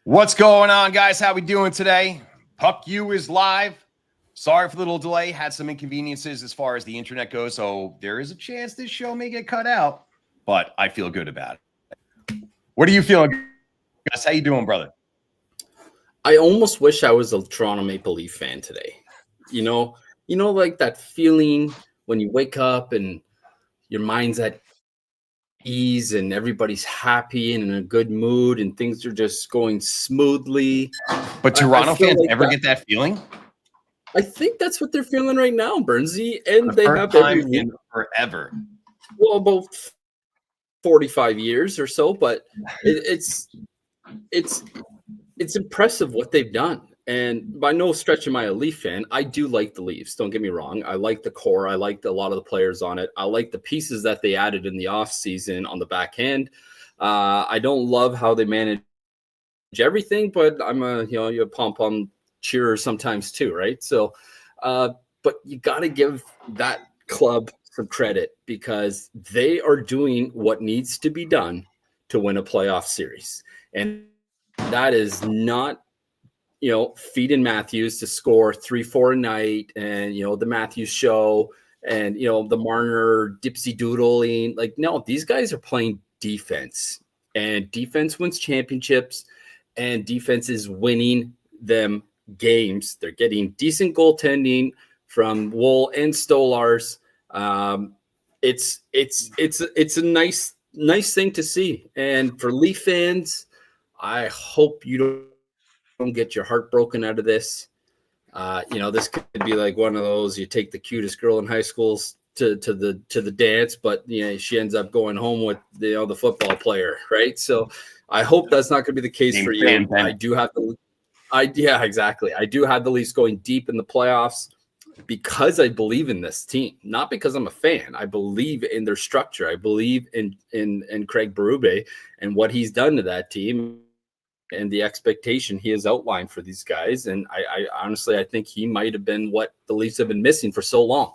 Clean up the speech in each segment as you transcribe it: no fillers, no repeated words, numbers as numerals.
What's going on, guys? How we doing today? Puck U is live. Sorry for the little delay. Had some inconveniences as far as the internet goes, so there is a chance this show may get cut out, but I feel good about it. What are you feeling, guys? How you doing, brother? I almost wish I was a Toronto Maple Leaf fan today. You know, like that feeling when you wake up and your mind's at ease and everybody's happy and in a good mood and things are just going smoothly. But Toronto fans like ever get that feeling? I think that's what they're feeling right now, Bernsey, and The they first have time every in forever. well, about 45 years or so, but it's impressive what they've done. And by no stretch am I a Leaf fan. I do like the Leafs. Don't get me wrong. I like the core. I like a lot of the players on it. I like the pieces that they added in the offseason on the back end. I don't love how they manage everything, but I'm a pom-pom cheerer sometimes too, right? So, but you got to give that club some credit because they are doing what needs to be done to win a playoff series. And that is not feeding Matthews to score 3-4 a night and, the Matthews show and, the Marner dipsy doodling. Like, no, these guys are playing defense and defense wins championships and defense is winning them games. They're getting decent goaltending from Wool and Stolars. It's a nice thing to see. And for Leaf fans, I hope you don't get your heart broken out of this. This could be like one of those, you take the cutest girl in high school to the dance, but she ends up going home with the football player, right? So I hope that's not going to be the case for you. I do have exactly. I do have the Leafs going deep in the playoffs because I believe in this team, not because I'm a fan. I believe in their structure. I believe in Craig Berube and what he's done to that team and the expectation he has outlined for these guys. And I honestly, I think he might have been what the Leafs have been missing for so long.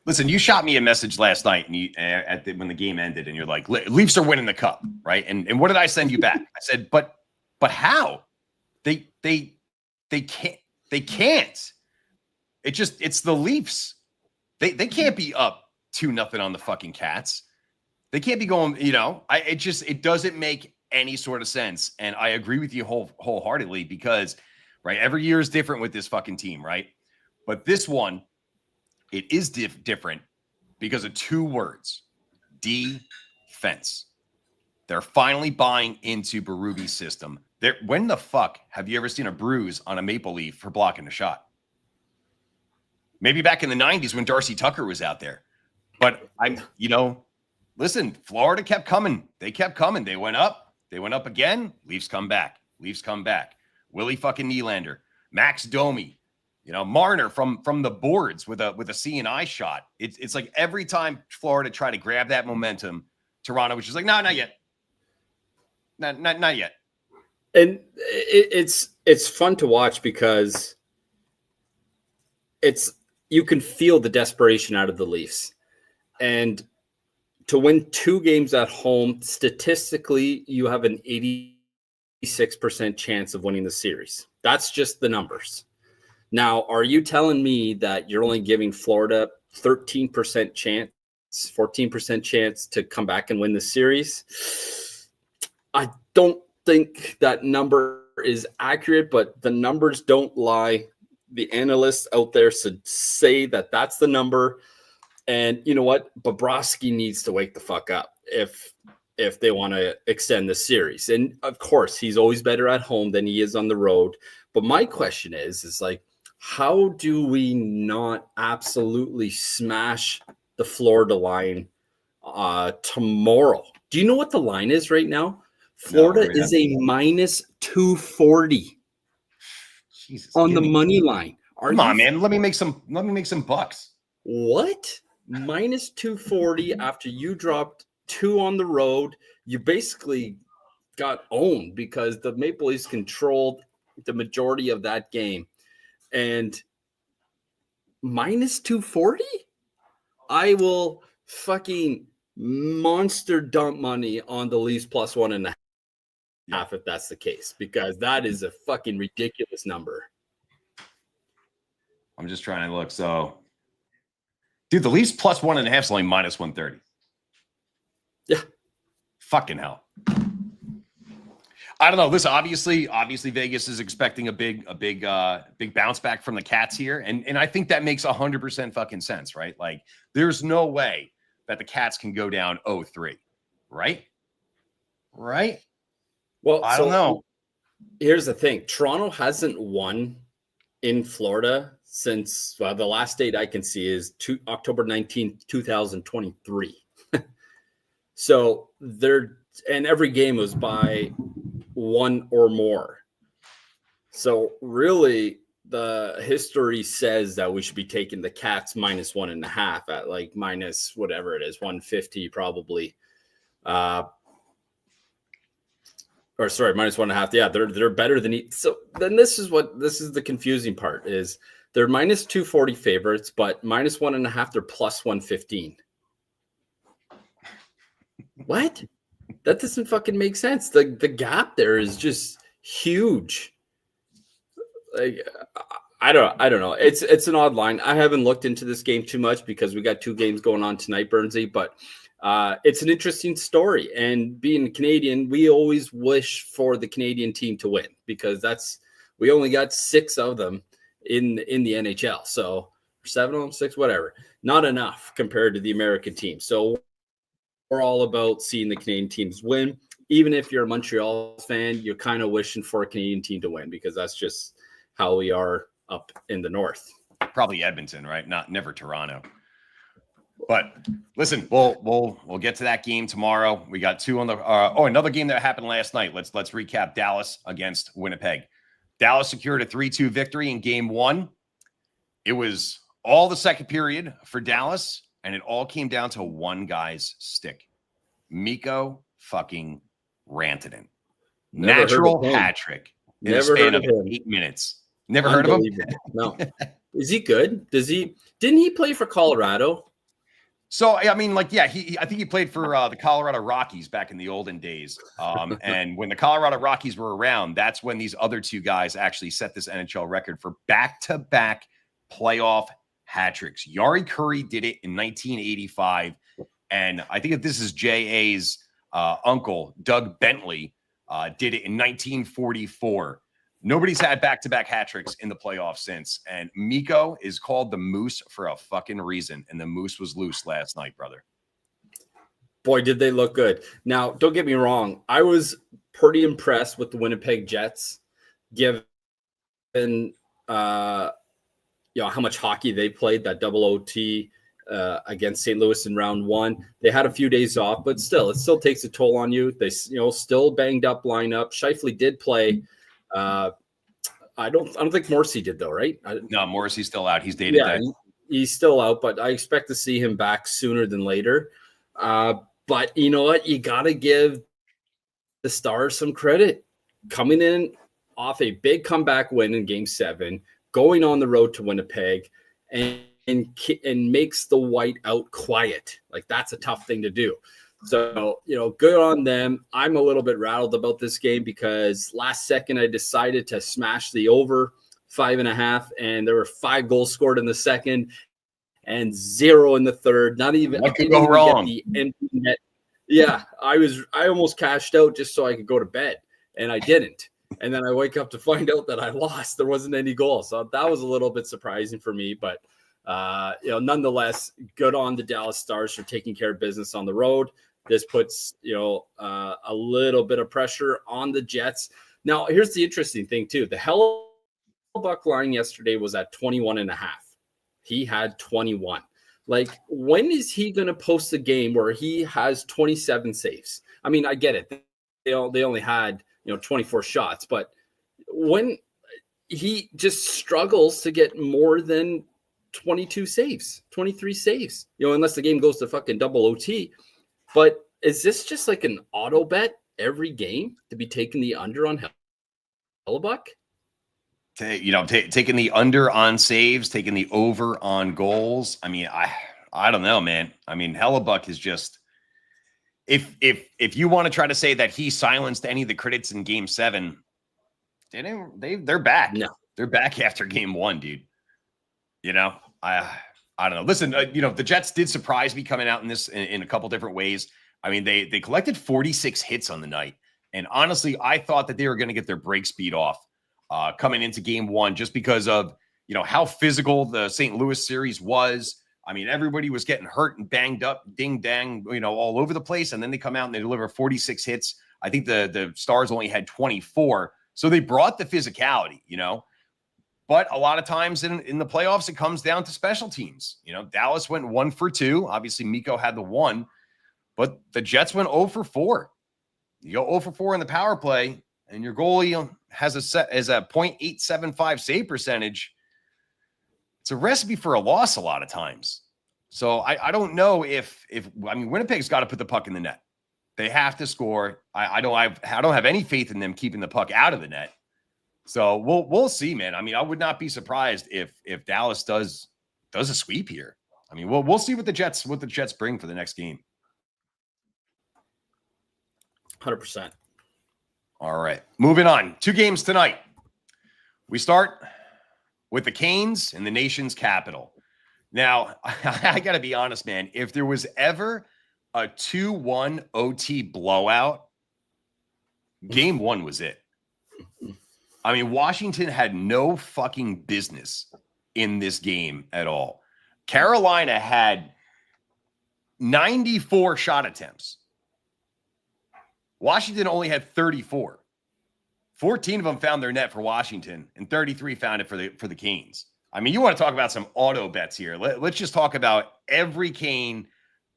Listen, you shot me a message last night and when the game ended and you're like, Leafs are winning the cup, right? And what did I send you back? I said, but how? They can't. It's the Leafs. They can't be up 2-0 on the fucking Cats. They can't be going, it doesn't make any sort of sense. And I agree with you wholeheartedly because, right, every year is different with this fucking team, right? But this one, it is different because of two words: defense. They're finally buying into Berube's system. When the fuck have you ever seen a bruise on a Maple Leaf for blocking a shot? Maybe back in the 90s when Darcy Tucker was out there. But listen, Florida kept coming. They kept coming. They went up. They went up again. Leafs come back. Leafs come back. Willie fucking Nylander, Max Domi, Marner from the boards with a C&I shot. It's like every time Florida tried to grab that momentum, Toronto was just like, no, not yet. Not yet. And it's fun to watch because you can feel the desperation out of the Leafs. And to win 2 games at home, statistically, you have an 86% chance of winning the series. That's just the numbers. Now, are you telling me that you're only giving Florida 13% chance, 14% chance to come back and win the series? I don't think that number is accurate, but the numbers don't lie. The analysts out there should say that that's the number. And you know what? Bobrovsky needs to wake the fuck up if they want to extend the series. And of course, he's always better at home than he is on the road. But my question is like, how do we not absolutely smash the Florida line tomorrow? Do you know what the line is right now? Florida is a minus 240 on the money line. Come on, man. Let me make some bucks. What? Minus 240 after you dropped 2 on the road. You basically got owned because the Maple Leafs controlled the majority of that game. And minus 240? I will fucking monster dump money on the Leafs plus 1.5. half if that's the case, because that is a fucking ridiculous number. I'm just trying to look. So, dude, the Leafs plus 1.5 is only minus 130. Yeah. Fucking hell. I don't know. This obviously Vegas is expecting a big bounce back from the Cats here. And I think that makes 100% fucking sense, right? Like, there's no way that the Cats can go down 0-3, right? Right? Well, I don't know. Here's the thing. Toronto hasn't won in Florida since the last date I can see is October 19th, 2023. So and every game was by one or more. So really, the history says that we should be taking the Cats minus 1.5 at like minus whatever it is, 150 probably. Or sorry, minus 1.5. Yeah, they're better than so. Then this is the confusing part is they're minus 240 favorites, but minus 1.5 they're plus 115. What? That doesn't fucking make sense. The gap there is just huge. Like I don't know. It's an odd line. I haven't looked into this game too much because we got 2 games going on tonight, Burnsy, but it's an interesting story. And being Canadian, we always wish for the Canadian team to win because we only got 6 of them in the NHL. So 7 of them, 6, whatever. Not enough compared to the American team. So we're all about seeing the Canadian teams win. Even if you're a Montreal fan, you're kind of wishing for a Canadian team to win because that's just how we are up in the north. Probably Edmonton, right? Never Toronto. But listen, we'll get to that game tomorrow. We got 2 on the another game that happened last night. Let's recap Dallas against Winnipeg. Dallas secured a 3-2 victory in game 1. It was all the second period for Dallas, and it all came down to one guy's stick. Mikko fucking Rantanen. Natural hat trick in a span of 8 minutes. Never heard of him? No. Is he good? Didn't he play for Colorado? So, I mean, like, yeah, I think he played for the Colorado Rockies back in the olden days. And when the Colorado Rockies were around, that's when these other 2 guys actually set this NHL record for back-to-back playoff hat tricks. Yari Curry did it in 1985. And I think that this is J.A.'s uncle, Doug Bentley, did it in 1944. Nobody's had back-to-back hat tricks in the playoffs since. And Mikko is called the Moose for a fucking reason. And the Moose was loose last night, brother. Boy, did they look good. Now, don't get me wrong. I was pretty impressed with the Winnipeg Jets, given how much hockey they played, that double OT against St. Louis in round 1. They had a few days off, but still, it still takes a toll on you. They, still banged up lineup. Scheifele did play. I don't think Morrissey did though, right? No, Morrissey's still out. He's dated that. He's still out, but I expect to see him back sooner than later. But you know what? You got to give the Stars some credit. Coming in off a big comeback win in Game 7, going on the road to Winnipeg, and makes the white out quiet. Like, that's a tough thing to do. So, good on them. I'm a little bit rattled about this game because last second I decided to smash the over 5.5, and there were 5 goals scored in the second and 0 in the third. Not even what could go wrong? Get the empty net. Yeah, I almost cashed out just so I could go to bed, and I didn't. And then I wake up to find out that I lost. There wasn't any goal, so that was a little bit surprising for me. But nonetheless, good on the Dallas Stars for taking care of business on the road. This puts, a little bit of pressure on the Jets. Now, here's the interesting thing, too. The Hellebuyck line yesterday was at 21.5. He had 21. Like, when is he going to post a game where he has 27 saves? I mean, I get it. They only had, 24 shots. But when he just struggles to get more than 22 saves, 23 saves, unless the game goes to fucking double OT. But is this just like an auto bet every game to be taking the under on Hellebuyck? Taking the under on saves, taking the over on goals. I mean, I don't know, man. I mean, Hellebuyck is just if you want to try to say that he silenced any of the critics in Game 7, they're back. No. They're back after Game 1, dude. You know, I don't know. Listen, the Jets did surprise me coming out in this in a couple different ways. I mean, they collected 46 hits on the night, and honestly, I thought that they were going to get their break speed off coming into Game 1 just because of how physical the St. Louis series was. I mean, everybody was getting hurt and banged up, ding dang, all over the place. And then they come out and they deliver 46 hits. I think the Stars only had 24. So they brought the physicality, But a lot of times in the playoffs, it comes down to special teams. Dallas went 1 for 2. Obviously, Mikko had the 1. But the Jets went 0 for 4. You go 0 for 4 in the power play, and your goalie has a .875 save percentage. It's a recipe for a loss a lot of times. So I don't know if Winnipeg's got to put the puck in the net. They have to score. I don't have any faith in them keeping the puck out of the net. So we'll see, man. I mean, I would not be surprised if Dallas does a sweep here. I mean, we'll see what the Jets bring for the next game. 100%. All right, moving on. 2 games tonight. We start with the Canes in the nation's capital. Now, I got to be honest, man. If there was ever a 2-1 OT blowout, Game 1 was it. I mean, Washington had no fucking business in this game at all. Carolina had 94 shot attempts. Washington only had 34. 14 of them found their net for Washington, and 33 found it for the Canes. I mean, you want to talk about some auto bets here. Let's just talk about every Cane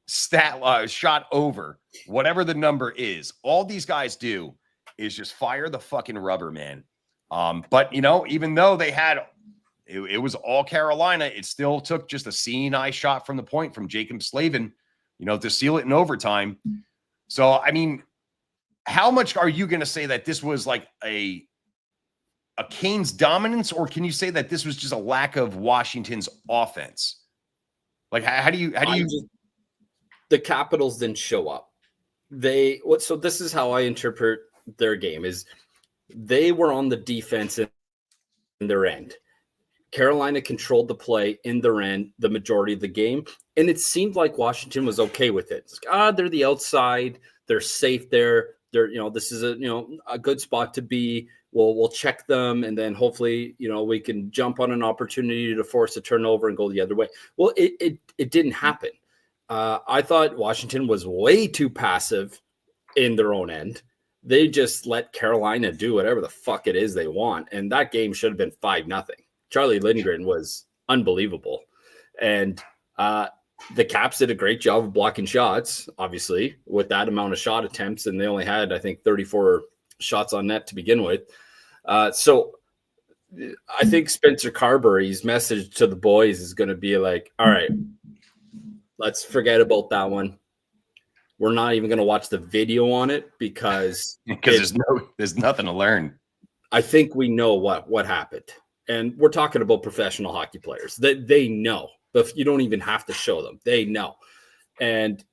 shot over, whatever the number is. All these guys do is just fire the fucking rubber, man. But, even though they had it was all Carolina, it still took just a seeing eye shot from the point from Jacob Slavin, to seal it in overtime. So, I mean, how much are you going to say that this was like a Canes dominance, or can you say that this was just a lack of Washington's offense? Like, how do you the Capitals didn't show up. So this is how I interpret their game is they were on the defense in their end. Carolina controlled the play in their end the majority of the game, and it seemed like Washington was okay with it. It's like, they're the outside, they're safe there. This is a good spot to be. We'll check them, and then hopefully, we can jump on an opportunity to force a turnover and go the other way. Well, it didn't happen. I thought Washington was way too passive in their own end. They just let Carolina do whatever the fuck it is they want, and that game should have been 5-0. Charlie Lindgren was unbelievable, and the Caps did a great job of blocking shots, obviously, with that amount of shot attempts, and they only had, I think, 34 shots on net to begin with. So I think Spencer Carberry's message to the boys is going to be like, all right, let's forget about that one. We're not even going to watch the video on it because there's nothing to learn. I think we know what happened. And we're talking about professional hockey players. They know. But you don't even have to show them. They know. And,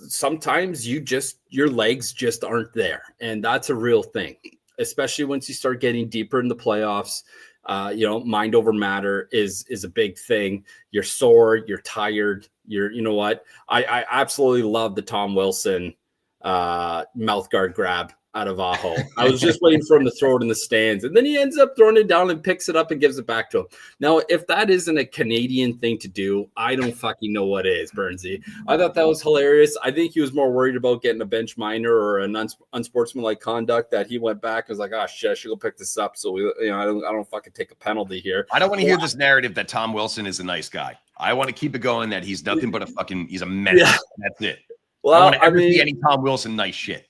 sometimes your legs just aren't there. And that's a real thing, especially once you start getting deeper in the playoffs. Mind over matter is a big thing. You're sore, you're tired. I absolutely love the Tom Wilson mouth guard grab out of Aho. I was just waiting for him to throw it in the stands, and then he ends up throwing it down and picks it up and gives it back to him. Now, if that isn't a Canadian thing to do, I don't fucking know what is, Bernsey. I thought that was hilarious. I think he was more worried about getting a bench minor or an unsportsmanlike conduct that he went back and was like, shit, I should go pick this up. So I don't fucking take a penalty here. I don't want to hear this narrative that Tom Wilson is a nice guy. I want to keep it going that he's nothing but he's a menace. Yeah. That's it. Well, I want to ever see any Tom Wilson nice shit.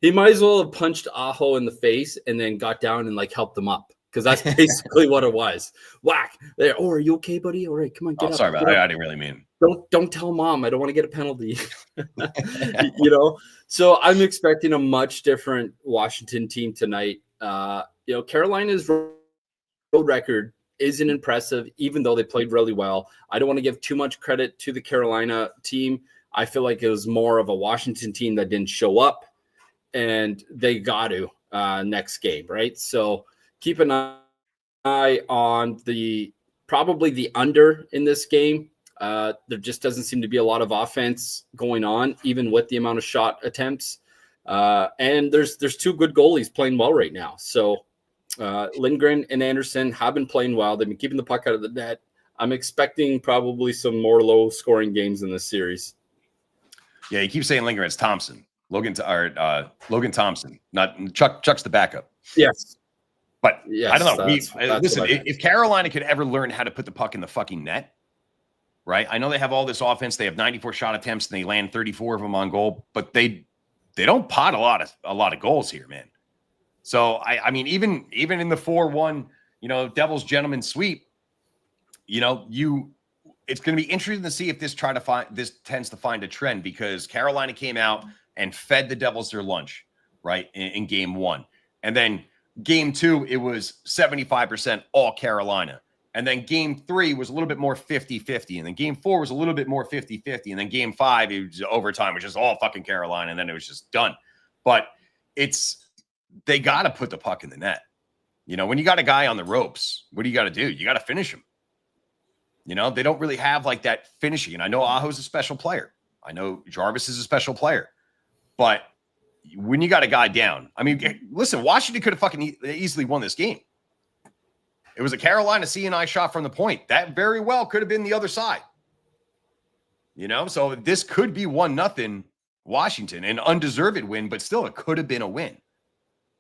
He might as well have punched Aho in the face and then got down and helped him up, because that's basically what it was. Whack there. Oh, are you okay, buddy? All right, come on, get up. Sorry about that. I didn't really mean. Don't tell mom. I don't want to get a penalty. So I'm expecting a much different Washington team tonight. Carolina's road record isn't impressive, even though they played really well. I don't want to give too much credit to the Carolina team. I feel like it was more of a Washington team that didn't show up, and they got to next game, right? So keep an eye on probably the under in this game. There just doesn't seem to be a lot of offense going on, even with the amount of shot attempts. And there's two good goalies playing well right now. So Lindgren and Anderson have been playing well. They've been keeping the puck out of the net. I'm expecting probably some more low-scoring games in this series. Yeah, you keep saying Lindgren. It's Thompson. Logan Thompson. Not Chuck's the backup. Yes. But yes, I don't know. Listen, if Carolina could ever learn how to put the puck in the fucking net, right? I know they have all this offense. They have 94 shot attempts and they land 34 of them on goal, but they don't pot a lot of goals here, man. So I mean, even in the 4-1, Devils gentleman sweep, it's going to be interesting to see if this tends to find a trend, because Carolina came out and fed the Devils their lunch, right, in game 1. And then game 2, it was 75% all Carolina. And then game 3 was a little bit more 50-50. And then game 4 was a little bit more 50-50. And then game 5, it was overtime, which is all fucking Carolina. And then it was just done. But they got to put the puck in the net. When you got a guy on the ropes, what do you got to do? You got to finish him. They don't really have like that finishing. And I know Aho's a special player. I know Jarvis is a special player. But when you got a guy down, I mean, listen, Washington could have fucking easily won this game. It was a Carolina C&I shot from the point. That very well could have been the other side. So this could be 1-0 Washington, an undeserved win, but still it could have been a win.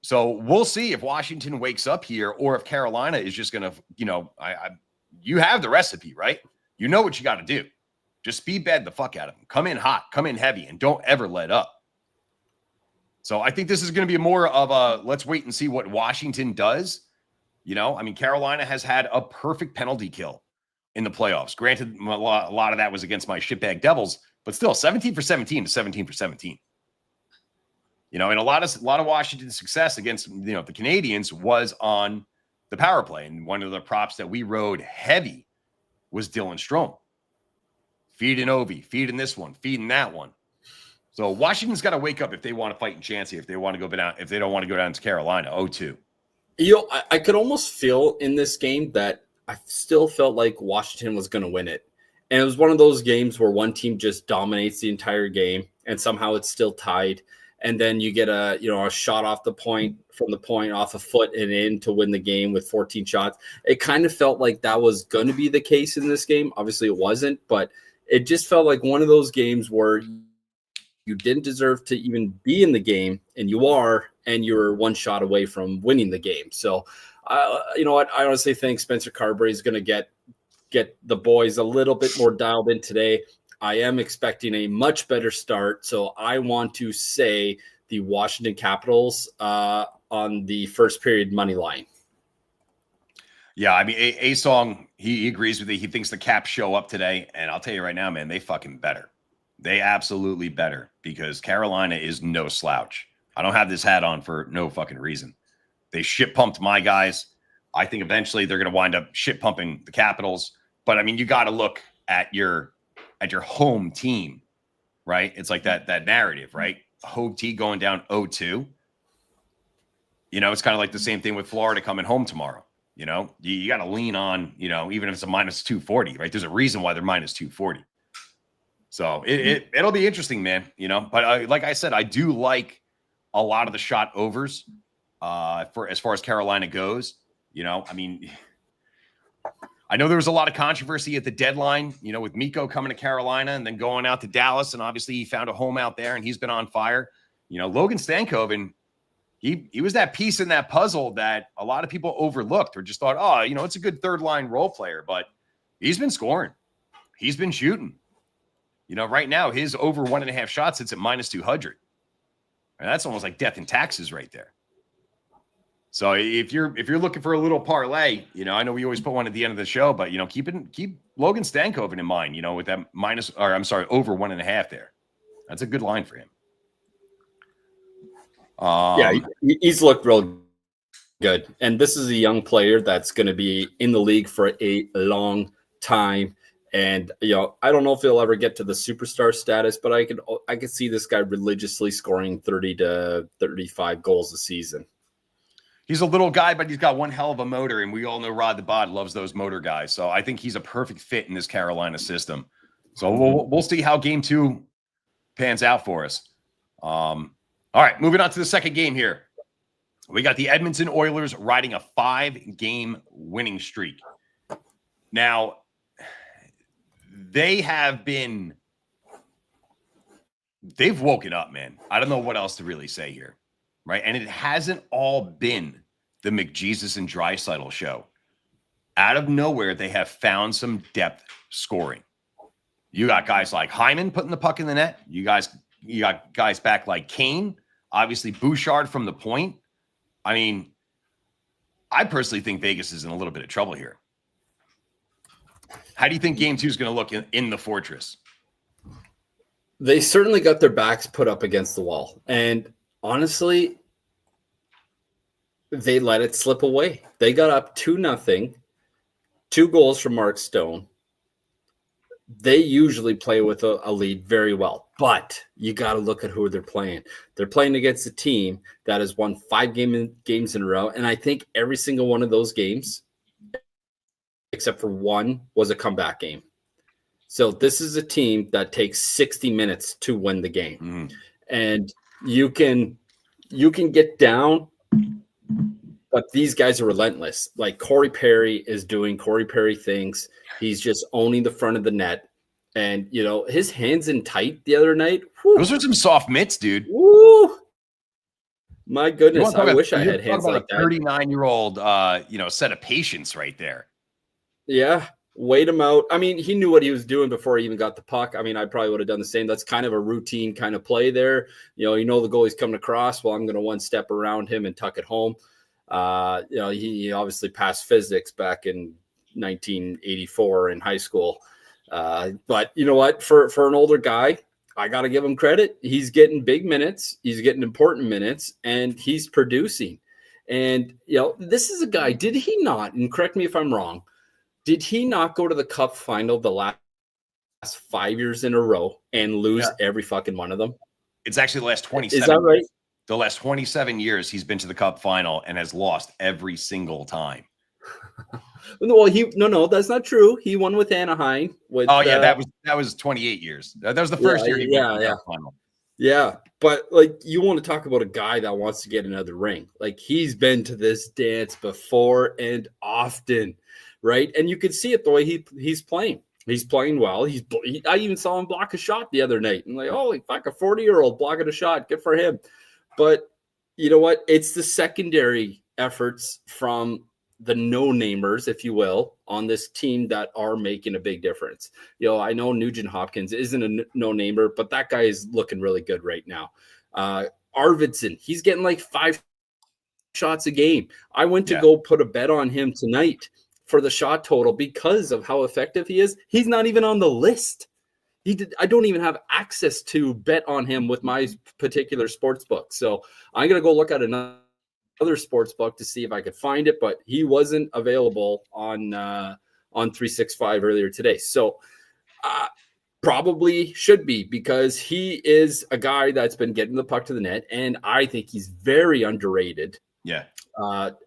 So we'll see if Washington wakes up here, or if Carolina is just going to, you have the recipe, right? You know what you got to do. Just speed bed the fuck out of them. Come in hot, come in heavy, and don't ever let up. So I think this is going to be more of a let's wait and see what Washington does. I mean, Carolina has had a perfect penalty kill in the playoffs. Granted, a lot of that was against my shitbag Devils, but still 17 for 17 to 17 for 17. And a lot of Washington's success against, the Canadians was on the power play. And one of the props that we rode heavy was Dylan Strome. Feeding Ovi, feeding this one, feeding that one. So Washington's got to wake up if they want to fight and chance here, if they want to go down, if they don't want to go down to Carolina, 0-2. I could almost feel in this game that I still felt like Washington was going to win it. And it was one of those games where one team just dominates the entire game and somehow it's still tied. And then you get a shot off the point, from the point, off a foot and in to win the game with 14 shots. It kind of felt like that was going to be the case in this game. Obviously it wasn't, but it just felt like one of those games where you didn't deserve to even be in the game, and you're one shot away from winning the game. So, you know what? I honestly think Spencer Carberry is going to get the boys a little bit more dialed in today. I am expecting a much better start. So I want to say the Washington Capitals on the first period money line. Yeah, I mean, A-Song, he agrees with it. He thinks the Caps show up today. And I'll tell you right now, man, they fucking better. They absolutely better, because Carolina is no slouch. I don't have this hat on for no fucking reason. They shit pumped my guys. I think eventually they're going to wind up shit pumping the Capitals. But I mean, you got to look at your home team, right? It's like that narrative, right? Home team going down 0-2. It's kind of like the same thing with Florida coming home tomorrow. You got to lean on, even if it's a minus 240, right? There's a reason why they're minus 240. So it'll be interesting, man. But like I said, I do like a lot of the shot overs for as far as Carolina goes. I mean, I know there was a lot of controversy at the deadline, with Mikko coming to Carolina and then going out to Dallas, and obviously he found a home out there and he's been on fire. Logan Stankoven, he was that piece in that puzzle that a lot of people overlooked or just thought, oh, it's a good third line role player, but he's been scoring, he's been shooting. Right now, his over 1.5 shots sits at minus 200. And that's almost like death and taxes right there. So if you're looking for a little parlay, I know we always put one at the end of the show, but keep Logan Stankoven in mind, with that over 1.5 there. That's a good line for him. He's looked real good. And this is a young player that's going to be in the league for a long time. And, I don't know if he'll ever get to the superstar status, but I could see this guy religiously scoring 30 to 35 goals a season. He's a little guy, but he's got one hell of a motor, and we all know Rod the Bod loves those motor guys. So I think he's a perfect fit in this Carolina system. So we'll see how game 2 pans out for us. All right, moving on to the second game here. We got the Edmonton Oilers riding a 5-game winning streak. Now, they've woken up, man. I don't know what else to really say here, right? And it hasn't all been the McJesus and Draisaitl show. Out of nowhere, they have found some depth scoring. You got guys like Hyman putting the puck in the net. You got guys back like Kane, obviously Bouchard from the point. I mean, I personally think Vegas is in a little bit of trouble here. How do you think game 2 is going to look in the Fortress? They certainly got their backs put up against the wall. And honestly, they let it slip away. They got up 2-0, 2 goals from Mark Stone. They usually play with a lead very well, but you got to look at who they're playing. They're playing against a team that has won 5 games in a row, and I think every single one of those games, except for one, was a comeback game. So this is a team that takes 60 minutes to win the game, and you can get down, but these guys are relentless. Like Corey Perry is doing Corey Perry things. He's just owning the front of the net. And, his hands in tight the other night. Whew, those are some soft mitts, dude. Woo, my goodness. I wish I had hands like that. 39-year-old, set of patience right there. Yeah. Wait him out. I mean, he knew what he was doing before he even got the puck. I mean, I probably would have done the same. That's kind of a routine kind of play there. The goalie's coming across. Well, I'm going to one step around him and tuck it home. He obviously passed physics back in 1984 in high school. But you know what? For an older guy, I got to give him credit. He's getting big minutes. He's getting important minutes, and he's producing. And, this is a guy, did he not, and correct me if I'm wrong, did he not go to the Cup final the last 5 years in a row and lose every fucking one of them? It's actually the last 27. Is that right? The last 27 years, he's been to the Cup final and has lost every single time. Well, that's not true. He won with Anaheim. That was 28 years. That was the first year he went to the Cup final. Yeah, but you want to talk about a guy that wants to get another ring. Like, he's been to this dance before and often, right? And you can see it the way he's playing. He's playing well. I even saw him block a shot the other night. I'm like, holy fuck, a 40-year-old blocking a shot. Good for him. But you know what? It's the secondary efforts from the no-namers, if you will, on this team that are making a big difference. I know Nugent Hopkins isn't a no-namer, but that guy is looking really good right now. Arvidsson, he's getting like 5 shots a game. I went to go put a bet on him tonight for the shot total because of how effective he is. He's not even on the list. I don't even have access to bet on him with my particular sports book. So I'm going to go look at another sports book to see if I could find it, but he wasn't available on 365 earlier today. So probably should be, because he is a guy that's been getting the puck to the net, and I think he's very underrated. Yeah.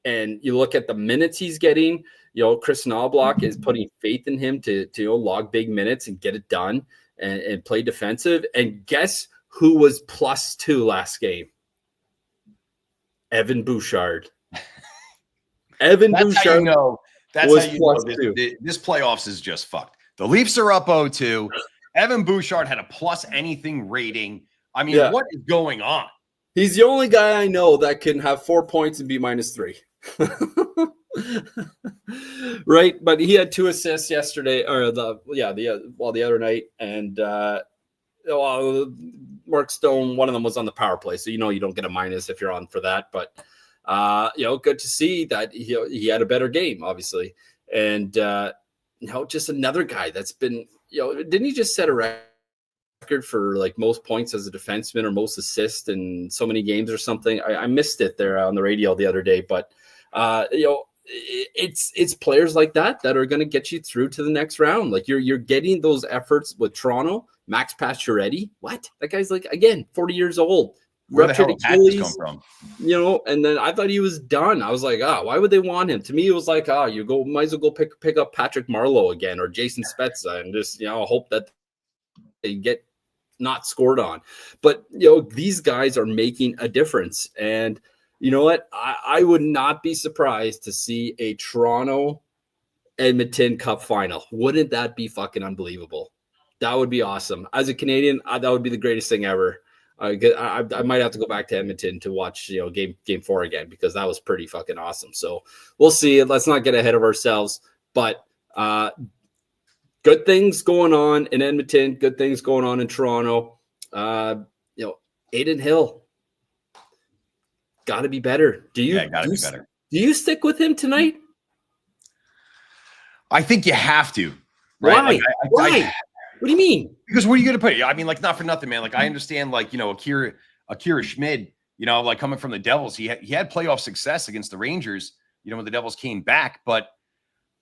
And you look at the minutes he's getting, Chris Knobloch is putting faith in him to log big minutes and get it done and play defensive. And guess who was +2 last game? Evan Bouchard. Evan Bouchard. That's how you know this playoffs is just fucked. The Leafs are up 0-2. Evan Bouchard had a plus anything rating. I mean, what is going on? He's the only guy I know that can have 4 points and be -3. Right, but he had 2 assists yesterday, or the other night, and Mark Stone, one of them was on the power play, so you don't get a minus if you're on for that. But good to see that he had a better game, obviously, and just another guy that's been, didn't he just set a record for like most points as a defenseman or most assists in so many games or something? I missed it there on the radio the other day, but it's players like that are going to get you through to the next round. Like you're getting those efforts with Toronto. Max Pacioretty, what? That guy's like, again, 40 years old. Where the hell did Achilles come from? And then I thought he was done. I was like, why would they want him? To me, it was like, you might as well go pick up Patrick Marleau again or Jason Spezza and just, hope that they get not scored on. But, these guys are making a difference. And you know what? I would not be surprised to see a Toronto Edmonton Cup final. Wouldn't that be fucking unbelievable? That would be awesome. As a Canadian, that would be the greatest thing ever. I might have to go back to Edmonton to watch, game 4 again, because that was pretty fucking awesome. So we'll see. Let's not get ahead of ourselves. But good things going on in Edmonton. Good things going on in Toronto. Adin Hill. Got to be better. Gotta be better. Do you stick with him tonight? I think you have to. Right? Why? Why? What do you mean? Because where are you going to put it? I mean, not for nothing, man. I understand, Akira Schmid, coming from the Devils, he had playoff success against the Rangers, when the Devils came back. But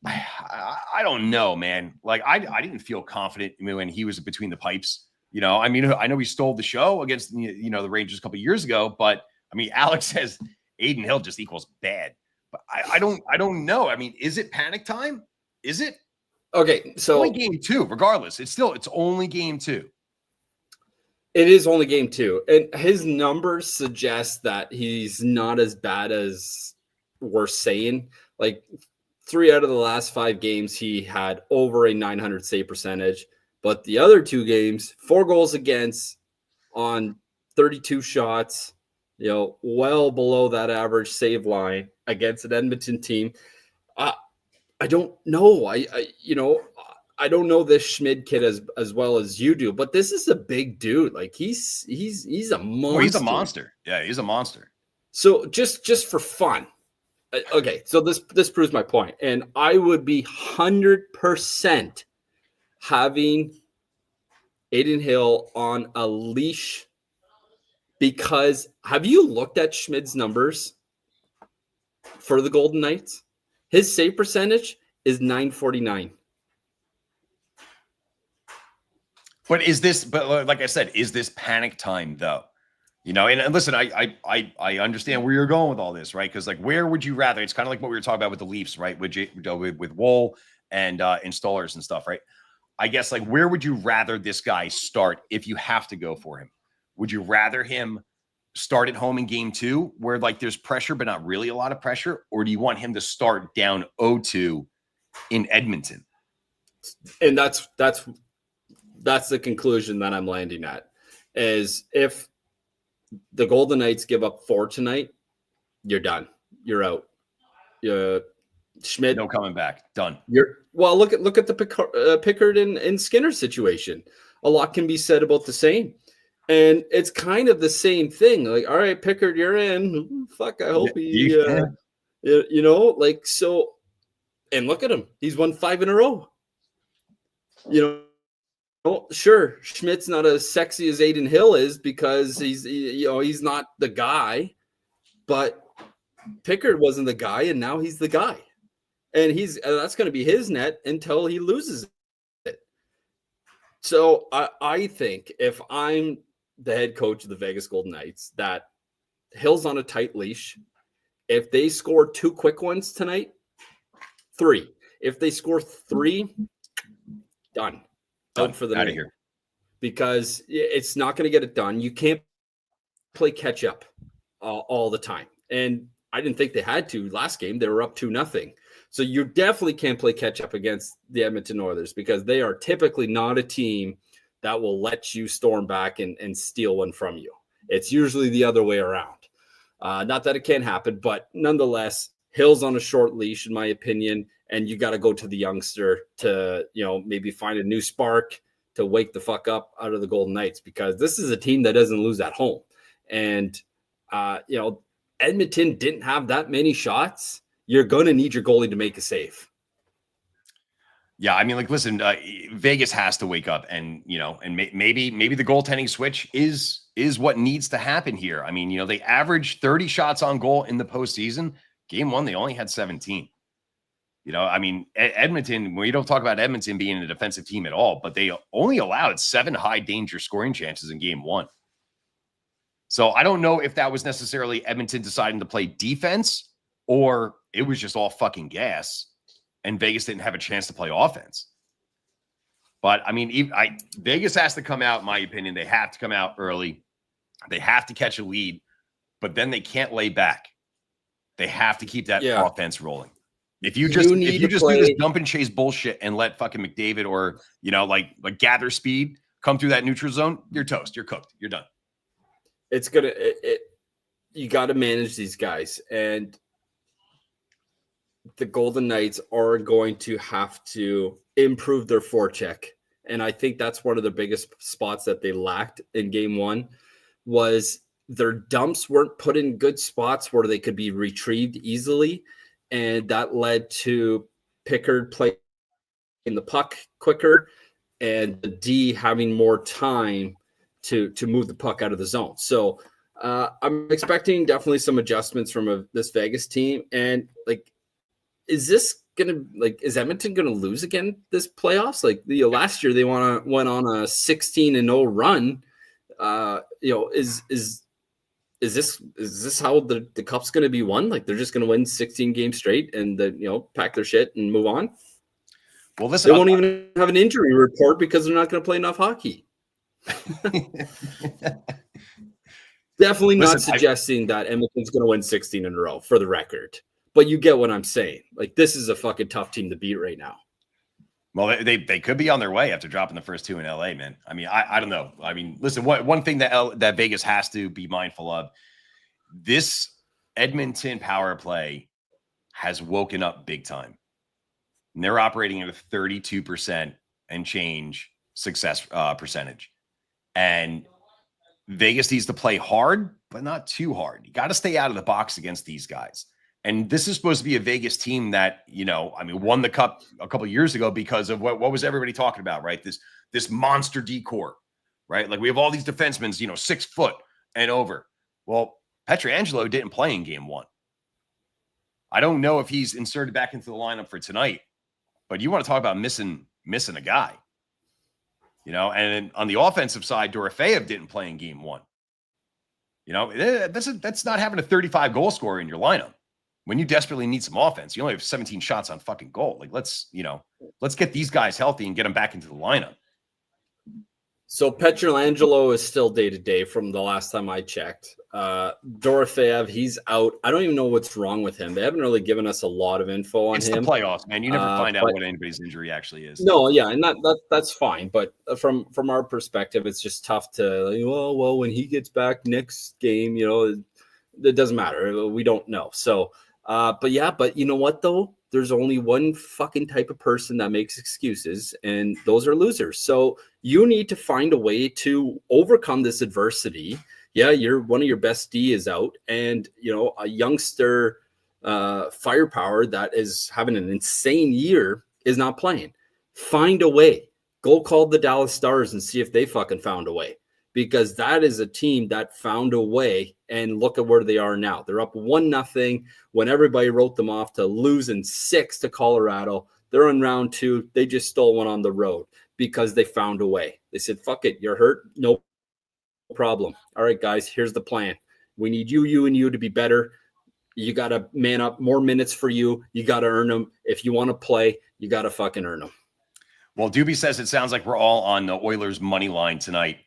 I don't know, man. I didn't feel confident when he was between the pipes. I know he stole the show against, the Rangers a couple of years ago, but Alex says Adin Hill just equals bad. But I don't know. Is it panic time? Is it? Okay, so only game 2, regardless. It's only game 2. It is only game 2. And his numbers suggest that he's not as bad as we're saying. 3 out of the last 5 games, he had over a 900 save percentage. But the other 2 games, 4 goals against on 32 shots, well below that average save line against an Edmonton team. I don't know. I don't know this Schmid kid as well as you do, but this is a big dude. He's a monster. Oh, he's a monster. Yeah, he's a monster. So just for fun. Okay, so this proves my point. And I would be 100% having Adin Hill on a leash, because have you looked at Schmid's numbers for the Golden Knights? His save percentage is .949. But like I said, is this panic time though? And listen, I understand where you're going with all this, right? Because where would you rather? It's kind of like what we were talking about with the Leafs, right? With Woll and installers and stuff, right? I guess where would you rather this guy start if you have to go for him? Would you rather him start at home in game 2 where there's pressure, but not really a lot of pressure? Or do you want him to start down 0-2 in Edmonton? And that's the conclusion that I'm landing at, is if the Golden Knights give up 4 tonight, you're done. You're out. Schmid, no coming back. Done. Look at the Pickard and Skinner situation. A lot can be said about the same. And it's kind of the same thing. All right, Pickard, you're in. Fuck, I hope so. And look at him. He's won 5 in a row. Sure, Schmidt's not as sexy as Adin Hill is because he's not the guy. But Pickard wasn't the guy, and now he's the guy. And that's going to be his net until he loses it. So I think if I'm the head coach of the Vegas Golden Knights, that Hill's on a tight leash. If they score 2 quick ones tonight, 3. If they score 3, done. Out for the out night. of here. Because it's not going to get it done. You can't play catch up all the time. And I didn't think they had to last game. They were up 2-0. So you definitely can't play catch up against the Edmonton Oilers, because they are typically not a team that will let you storm back and steal one from you. It's usually the other way around. Not that it can't happen, but nonetheless, Hill's on a short leash, in my opinion, and you got to go to the youngster to, maybe find a new spark to wake the fuck up out of the Golden Knights, because this is a team that doesn't lose at home. And, Edmonton didn't have that many shots. You're going to need your goalie to make a save. Yeah, listen, Vegas has to wake up, and maybe the goaltending switch is what needs to happen here. They averaged 30 shots on goal in the postseason. Game 1, they only had 17. I mean, Edmonton, we don't talk about Edmonton being a defensive team at all, but they only allowed 7 high danger scoring chances in game 1. So I don't know if that was necessarily Edmonton deciding to play defense or it was just all fucking gas and Vegas didn't have a chance to play offense. But I mean, Vegas has to come out, in my opinion. They have to come out early. They have to catch a lead, but then they can't lay back. They have to keep that offense rolling. If you just do this dump and chase bullshit and let fucking McDavid or, like gather speed come through that neutral zone, you're toast. You're cooked. You're done. It's going to you got to manage these guys. And the Golden Knights are going to have to improve their forecheck. And I think that's one of the biggest spots that they lacked in game 1 was their dumps weren't put in good spots where they could be retrieved easily. And that led to Pickard playing the puck quicker and the D having more time to move the puck out of the zone. So I'm expecting definitely some adjustments from this Vegas team. And is Edmonton going to lose again this playoffs? Last year they went on a 16-0 run. Is this how the cup's going to be won? They're just going to win 16 games straight and pack their shit and move on. Well, listen, they won't even have an injury report because they're not going to play enough hockey. Definitely not suggesting that Edmonton's going to win 16 in a row for the record. But you get what I'm saying. This is a fucking tough team to beat right now. Well, they could be on their way after dropping the first 2 in LA, man. I mean, I don't know. I mean, listen, one thing that Vegas has to be mindful of, this Edmonton power play has woken up big time. And they're operating at a 32% and change success percentage. And Vegas needs to play hard, but not too hard. You got to stay out of the box against these guys. And this is supposed to be a Vegas team that, won the cup a couple of years ago because of what was everybody talking about, right? This monster decor, right? We have all these defensemen, 6 foot and over. Well, Pietrangelo didn't play in game 1. I don't know if he's inserted back into the lineup for tonight, but you want to talk about missing a guy, and then on the offensive side, Dorofeyev didn't play in game 1. That's not having a 35 goal scorer in your lineup. When you desperately need some offense, you only have 17 shots on fucking goal. Let's get these guys healthy and get them back into the lineup. So Pietrangelo is still day-to-day from the last time I checked. Dorofeyev, he's out. I don't even know what's wrong with him. They haven't really given us a lot of info on him. It's the playoffs, man. You never find out what anybody's injury actually is. No, yeah, and that's fine. But from our perspective, it's just tough to, well, when he gets back next game, it doesn't matter. We don't know. So, but you know what, though? There's only one fucking type of person that makes excuses, and those are losers. So you need to find a way to overcome this adversity. Yeah, one of your best D is out, and a youngster firepower that is having an insane year is not playing. Find a way. Go call the Dallas Stars and see if they fucking found a way, because that is a team that found a way, and look at where they are now. They're up 1-0 when everybody wrote them off to losing 6 to Colorado. They're in round 2. They just stole one on the road because they found a way. They said, fuck it, you're hurt? No problem. All right, guys, here's the plan. We need you, and you to be better. You got to man up, more minutes for you. You got to earn them. If you want to play, you got to fucking earn them. Well, Doobie says it sounds like we're all on the Oilers money line tonight.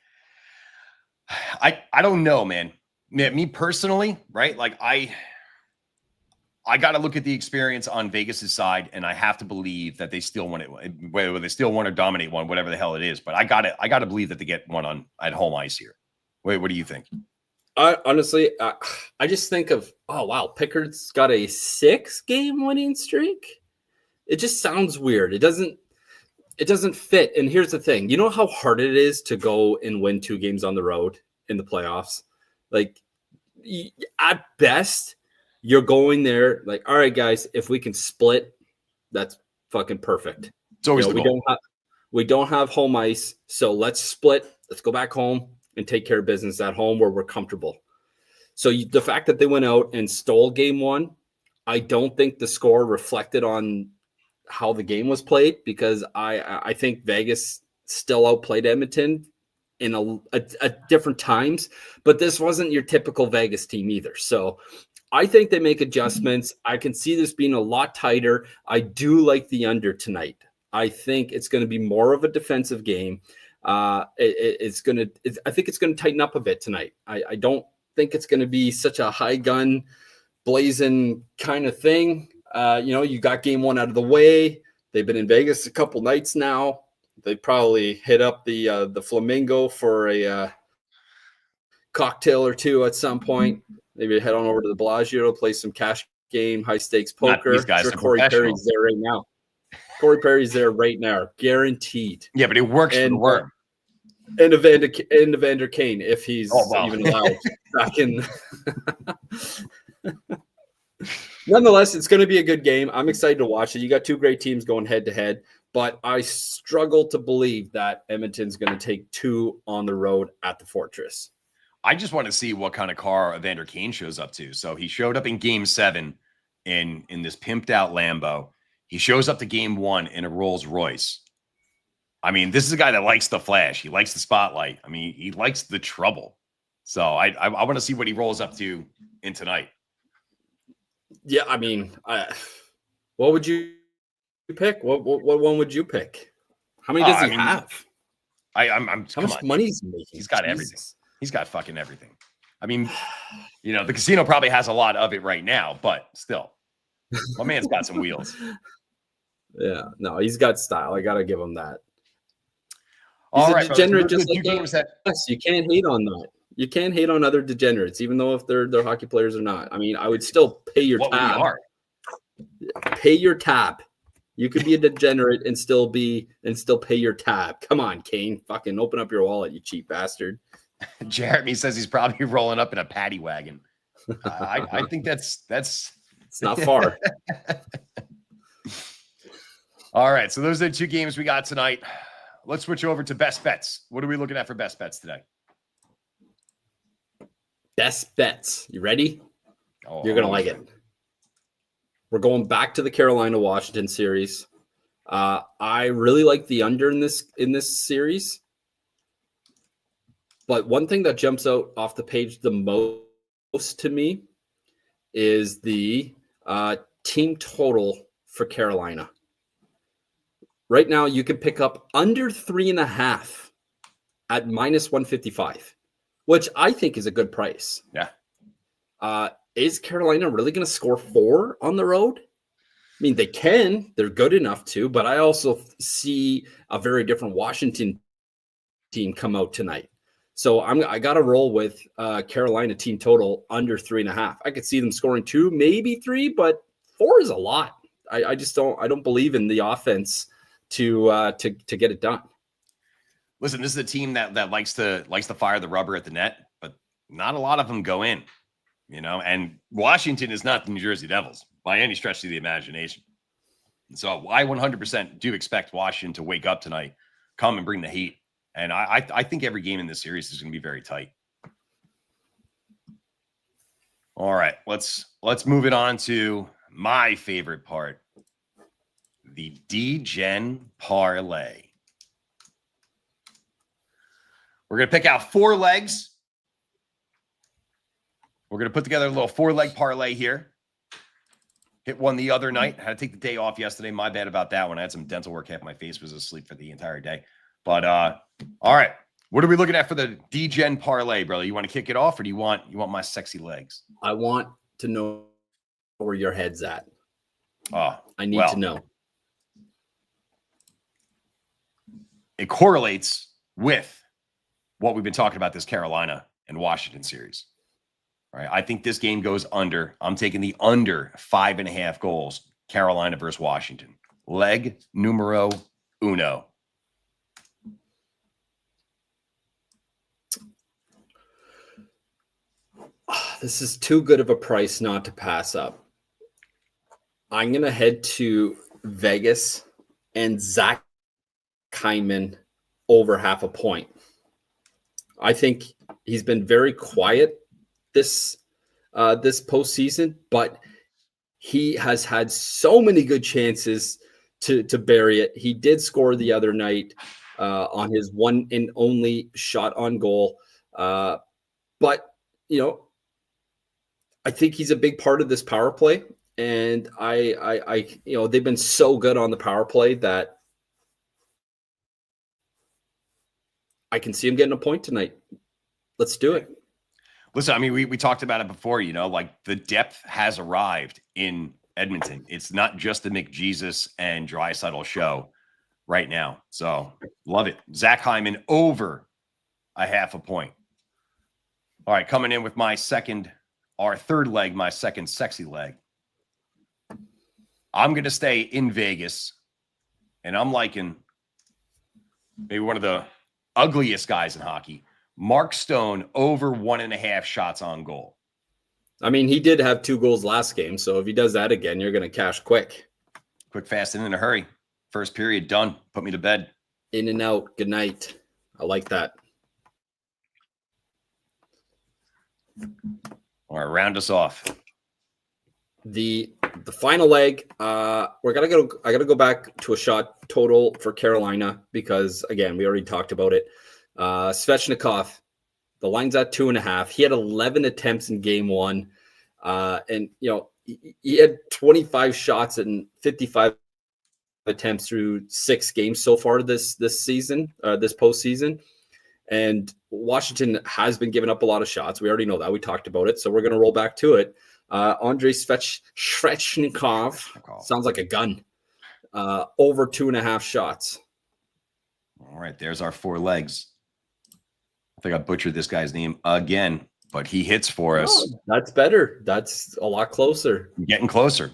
I don't know, man. Me personally, right? I got to look at the experience on Vegas's side, and I have to believe that they still want it, whether they still want to dominate one, whatever the hell it is. But I got to believe that they get one at home ice here. Wait, what do you think? Honestly, I just think of, oh wow, Pickard's got a 6-game winning streak. It just sounds weird. It doesn't fit. And here's the thing. You know how hard it is to go and win 2 games on the road in the playoffs? At best, you're going there all right, guys, if we can split, that's fucking perfect. It's always we don't have home ice, so let's split. Let's go back home and take care of business at home where we're comfortable. So the fact that they went out and stole game 1, I don't think the score reflected on how the game was played, because I think Vegas still outplayed Edmonton in a different times, but this wasn't your typical Vegas team either. So I think they make adjustments. I can see this being a lot tighter. I do like the under tonight. I think it's going to be more of a defensive game. I think it's going to tighten up a bit tonight. I don't think it's going to be such a high gun blazing kind of thing. You got game one out of the way. They've been in Vegas a couple nights now. They probably hit up the Flamingo for a cocktail or two at some point. Maybe head on over to the Bellagio to play some cash game, high stakes poker. These guys sure, are Corey professional. Perry's there right now. Corey Perry's there right now, guaranteed. Yeah, but it works for the worm. And Evander Kane, if he's even allowed back in. Nonetheless, it's going to be a good game. I'm excited to watch it. You got two great teams going head to head, but I struggle to believe that Edmonton's going to take two on the road at the Fortress. I just want to see what kind of car Evander Kane shows up to. So he showed up in game 7 in this pimped out Lambo. He shows up to game 1 in a Rolls Royce. I mean, this is a guy that likes the flash. He likes the spotlight. I mean, he likes the trouble. So I want to see what he rolls up to in tonight. Yeah, I mean, what would you pick? What one would you pick? How many does he have? How much money is he making? He's got everything. He's got fucking everything. I mean, the casino probably has a lot of it right now, but still, my man's got some wheels. Yeah, no, he's got style. I got to give him that. All he's right, a degenerate just like games that you can't hate on that. You can't hate on other degenerates, even though if they're hockey players or not. I mean, I would still pay your tab. Pay your tab. You could be a degenerate and still pay your tab. Come on, Kane. Fucking open up your wallet, you cheap bastard. Jeremy says he's probably rolling up in a paddy wagon. I think that's it's not far. All right, so those are the two games we got tonight. Let's switch over to best bets. What are we looking at for best bets today? Best bets. You ready? Oh, you're gonna like it. We're going back to the Carolina-Washington series. I really like the under in this series. But one thing that jumps out off the page the most to me is the team total for Carolina. Right now, you can pick up under 3.5 at minus 155, which I think is a good price. Yeah. Is Carolina really going to score 4 on the road? I mean, they can. They're good enough to, but I also see a very different Washington team come out tonight. So I got to roll with Carolina team total under 3.5. I could see them scoring 2, maybe 3, but 4 is a lot. I just don't believe in the offense to get it done. Listen, this is a team that likes to fire the rubber at the net, but not a lot of them go in, and Washington is not the New Jersey Devils by any stretch of the imagination. And so I 100% do expect Washington to wake up tonight, come and bring the heat. And I think every game in this series is going to be very tight. All right, let's move it on to my favorite part, the D-Gen parlay. We're going to pick out 4 legs. We're going to put together a little 4-leg parlay here. Hit one the other night. Had to take the day off yesterday. My bad about that one. I had some dental work. Half my face was asleep for the entire day. But all right. What are we looking at for the D-Gen parlay, brother? You want to kick it off, or do you want my sexy legs? I want to know where your head's at. Oh, I need to know. It correlates with what we've been talking about this Carolina and Washington series. All right. I think this game goes under. I'm taking the under 5.5 goals, Carolina versus Washington. Leg numero uno. This is too good of a price not to pass up. I'm going to head to Vegas and Zach Hyman over 0.5 point. I think he's been very quiet this postseason, but he has had so many good chances to bury it. He did score the other night on his one and only shot on goal. But, you know, I think he's a big part of this power play. And I you know, they've been so good on the power play that I can see him getting a point tonight. Let's do it. Listen, I mean, we talked about it before, you know, like the depth has arrived in Edmonton. It's not just the McJesus and Draisaitl show right now. So love it. Zach Hyman over a half a point. All right, coming in with my third leg, my second sexy leg. I'm going to stay in Vegas, and I'm liking maybe one of the ugliest guys in hockey, Mark Stone, over 1.5 shots on goal. I mean, he did have 2 goals last game, so if he does that again, you're going to cash quick. Quick, fast, and in a hurry. First period, done. Put me to bed. In and out. Good night. I like that. All right, round us off. The final leg, I gotta go back to a shot total for Carolina because again, we already talked about it. Svechnikov, the line's at 2.5. He had 11 attempts in game 1. And you know, he had 25 shots and 55 attempts through 6 games so far this season, this postseason. And Washington has been giving up a lot of shots. We already know that. We talked about it. So we're going to roll back to it. Andrei Svechnikov sounds like a gun. Over 2.5 shots. All right, there's our 4 legs. I think I butchered this guy's name again, but he hits for us. Oh, that's better. That's a lot closer. Getting closer.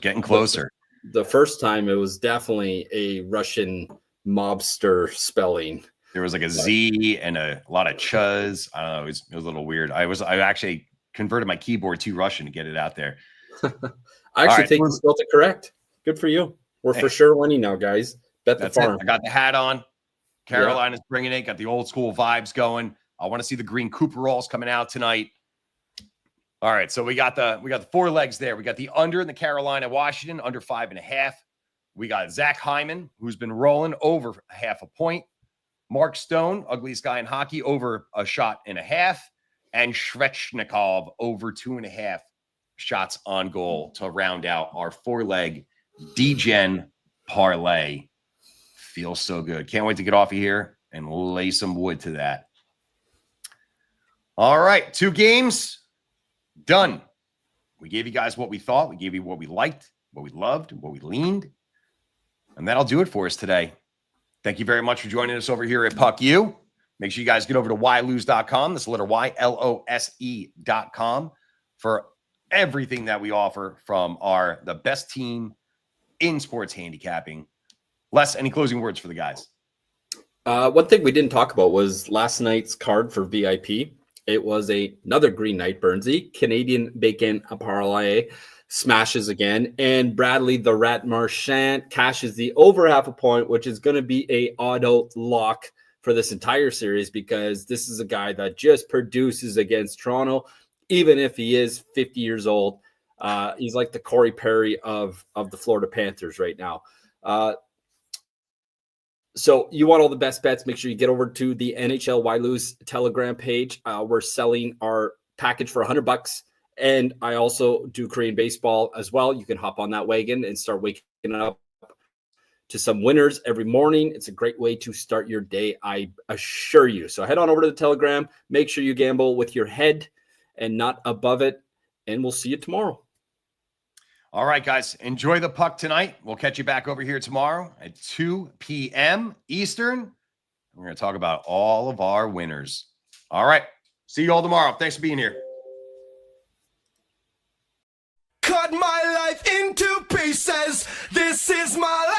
The first time it was definitely a Russian mobster spelling. There was like a Z and a lot of chuz. I don't know. It was a little weird. I actually converted my keyboard to Russian to get it out there. I actually think you spelled it correct. Good for you. We're for sure winning now, guys. Bet the farm. I got the hat on. Carolina's bringing it. Got the old school vibes going. I want to see the green Cooperalls coming out tonight. All right, so we got the 4 legs there. We got the under in the Carolina Washington under 5.5. We got Zach Hyman, who's been rolling over half a point. Mark Stone, ugliest guy in hockey, over 1.5 shots, and Svechnikov over 2.5 shots on goal to round out our 4-leg D-Gen parlay. Feels so good. Can't wait to get off of here and lay some wood to that. All right, 2 games done. We gave you guys what we thought. We gave you what we liked, what we loved, what we leaned. And that'll do it for us today. Thank you very much for joining us over here at Puck U. Make sure you guys get over to ylose.com. That's the letter Y, Lose.com for everything that we offer from the best team in sports handicapping. Les, any closing words for the guys? One thing we didn't talk about was last night's card for VIP. It was another Green Knight Burnsy, Canadian Bacon parlay, smashes again, and Bradley the Rat Marchand cashes the over half a point, which is going to be a auto lock for this entire series because this is a guy that just produces against Toronto, even if he is 50 years old. He's like the Corey Perry of the Florida Panthers right now. So you want all the best bets, make sure you get over to the NHL Ylose Telegram page. We're selling our package for $100. And I also do Korean baseball as well. You can hop on that wagon and start waking up to some winners every morning. It's a great way to start your day, I assure you. So head on over to the Telegram. Make sure you gamble with your head and not above it. And we'll see you tomorrow. All right, guys. Enjoy the puck tonight. We'll catch you back over here tomorrow at 2 p.m. Eastern. We're going to talk about all of our winners. All right. See you all tomorrow. Thanks for being here. Cut my life into pieces. This is my life.